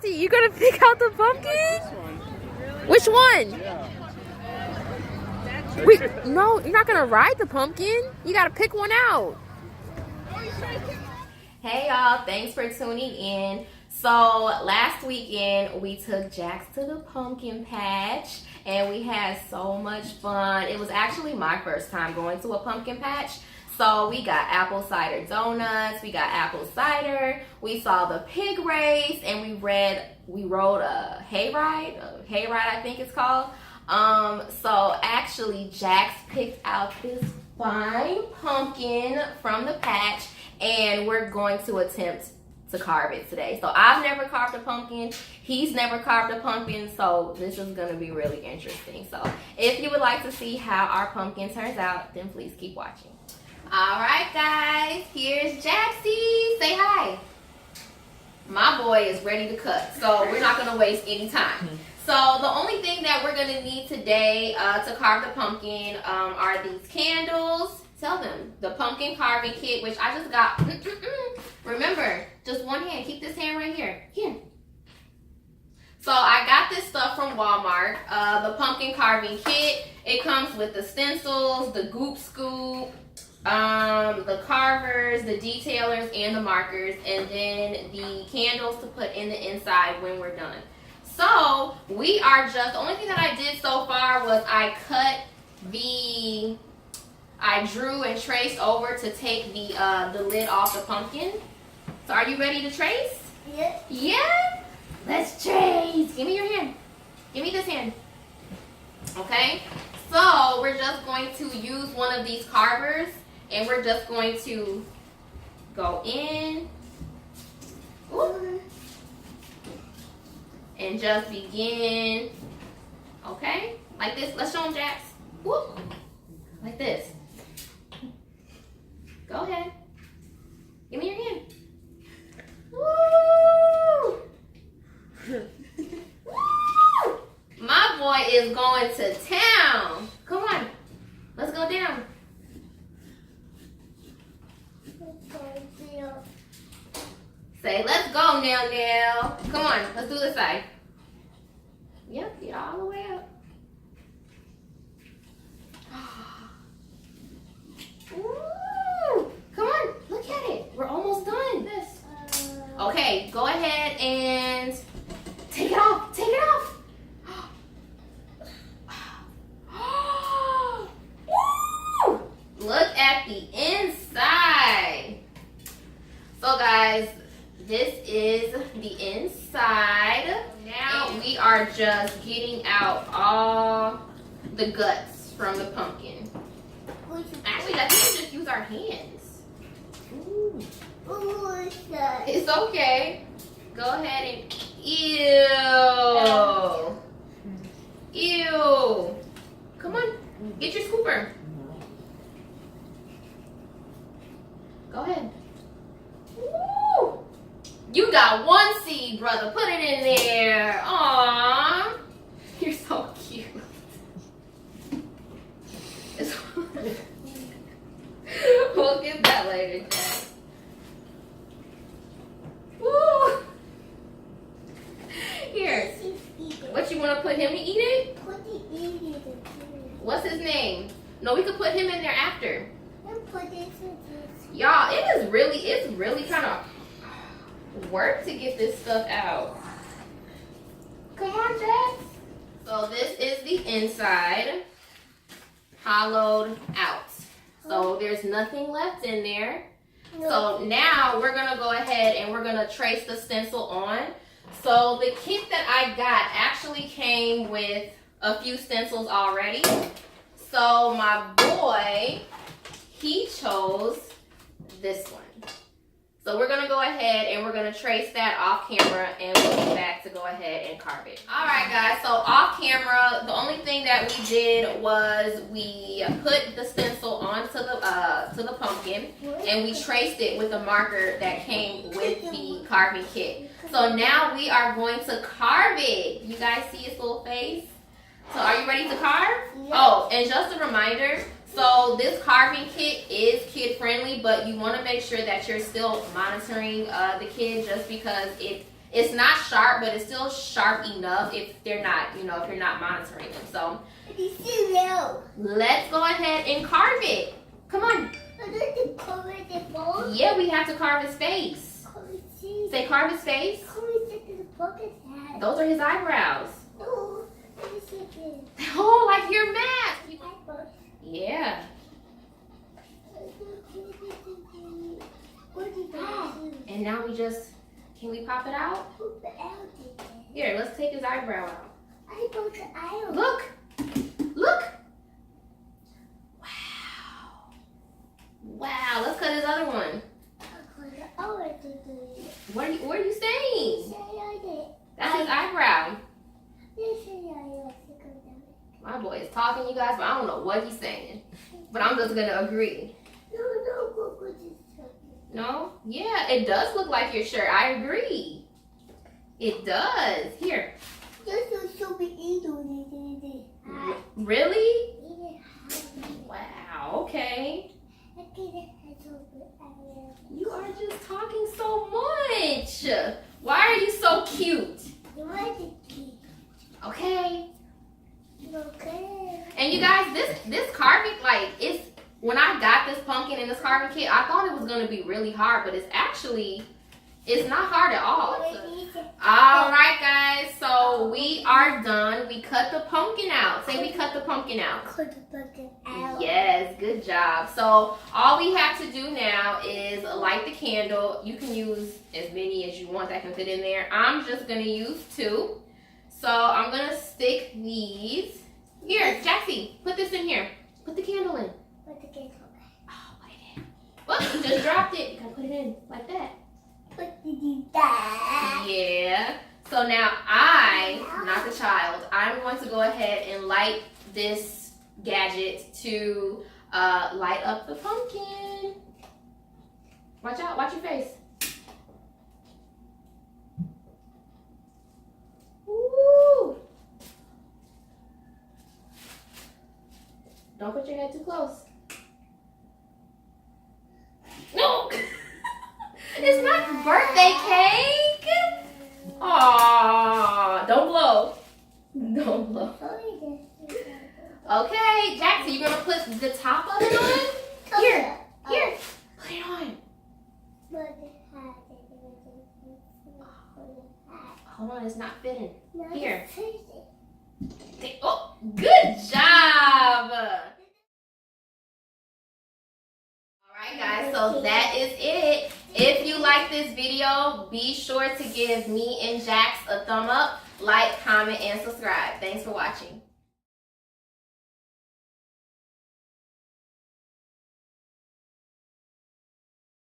Jaxie, you gonna pick out the pumpkin? Which one? Wait, no, you're not gonna ride the pumpkin. You gotta pick one out. Hey y'all, thanks for tuning in. So last weekend we took Jax to the pumpkin patch and we had so much fun. It was actually my first time going to a pumpkin patch. So we got apple cider donuts, we got apple cider, we saw the pig race, and we rode a hayride I think it's called. So actually Jax picked out this fine pumpkin from the patch and we're going to attempt to carve it today. So I've never carved a pumpkin, he's never carved a pumpkin, so this is gonna be really interesting. So if you would like to see how our pumpkin turns out, then please keep watching. All right, guys, here's Jaxie. Say hi. My boy is ready to cut, so we're not gonna waste any time. So the only thing that we're gonna need today to carve the pumpkin are these candles. Tell them, the pumpkin carving kit, which I just got. Remember, just one hand. Keep this hand right here. Here. So I got this stuff from Walmart. The pumpkin carving kit. It comes with the stencils, the goop scoop, the carvers, the detailers, and the markers, and then the candles to put in the inside when we're done. So we are just, the only thing that I did so far was I drew and traced over to take the lid off the pumpkin. So are you ready to trace? Yeah. Yeah? Let's trace. Give me your hand. Give me this hand. Okay? So we're just going to use one of these carvers and we're just going to go in. Ooh, and just begin. Okay? Like this. Let's show them, Jax. Whoop. Like this. Go ahead. Give me your hand. Woo! Woo! My boy is going to town. Come on. Let's go down. Say, let's go now, Nell. Come on. Let's do this side. Yep, get all the way up. Woo! Come on, look at it. We're almost done. This. Okay, go ahead and take it off. Take it off. Woo! Look at the inside. So guys, this is the inside. Now we are just getting out all the guts from the pumpkin. Actually, I think we just use our hands. Ooh. It's okay. Go ahead and... Ew. Ew. Come on. Get your scooper. Go ahead. Woo. You got one seed, brother. Put it in there. Aww. You're so cute. We'll get that later, Jack. Woo! Here. What, you want to put him to eat it? What's his name? No, we could put him in there after. Y'all, it's really kind of work to get this stuff out. Come on, Jax. So this is the inside, hollowed out. So there's nothing left in there. No. So now we're gonna go ahead and we're gonna trace the stencil on. So the kit that I got actually came with a few stencils already. So my boy, he chose this one. So we're gonna go ahead and we're gonna trace that off camera and we'll be back to go ahead and carve it. All right, guys, so off camera, the only thing that we did was we put the stencil onto the pumpkin and we traced it with a marker that came with the carving kit. So now we are going to carve it. You guys see its little face? So are you ready to carve? Yes. Oh, and just a reminder, so this carving kit is kid friendly, but you want to make sure that you're still monitoring the kid just because it It's not sharp, but it's still sharp enough if they're not, if you're not monitoring them. So let's go ahead and carve it. Come on. Yeah, we have to carve his face. Say carve his face. Those are his eyebrows. Oh, like your mask. Yeah. And now can we pop it out? Here, let's take his eyebrow out. Look. Look. Wow, let's cut his other one. What are you saying? That's his eyebrow. My boy is talking, you guys, but I don't know what he's saying. But I'm just gonna agree. No? Yeah, it does look like your shirt. I agree. It does. Here. Really? Wow, okay. You are just talking so much. Why are you so cute? Okay. And you guys, this carving, it's when I got this pumpkin in this carving kit, I thought it was gonna be really hard, but it's not hard at all. All right, guys, so we are done. We cut the pumpkin out. Say we cut the pumpkin out. Yes, good job. So all we have to do now is light the candle. You can use as many as you want that can fit in there. I'm just gonna use 2. So I'm gonna stick these. Here, Jaxie, put this in here. Put the candle in. Oh, put it in. Well, you just dropped it. You gotta put it in like that. Yeah. So now not the child, I'm going to go ahead and light this gadget to light up the pumpkin. Watch out. Watch your face. Woo! Don't put your head too close. No! It's not birthday cake! Aww, don't blow. Don't blow. Okay, Jackson, you're gonna put the top of it on? Here, put it on. Hold on, it's not fitting. Here. Oh, good job! Alright guys, so that is it. If you like this video, be sure to give me and Jax a thumb up, like, comment, and subscribe. Thanks for watching.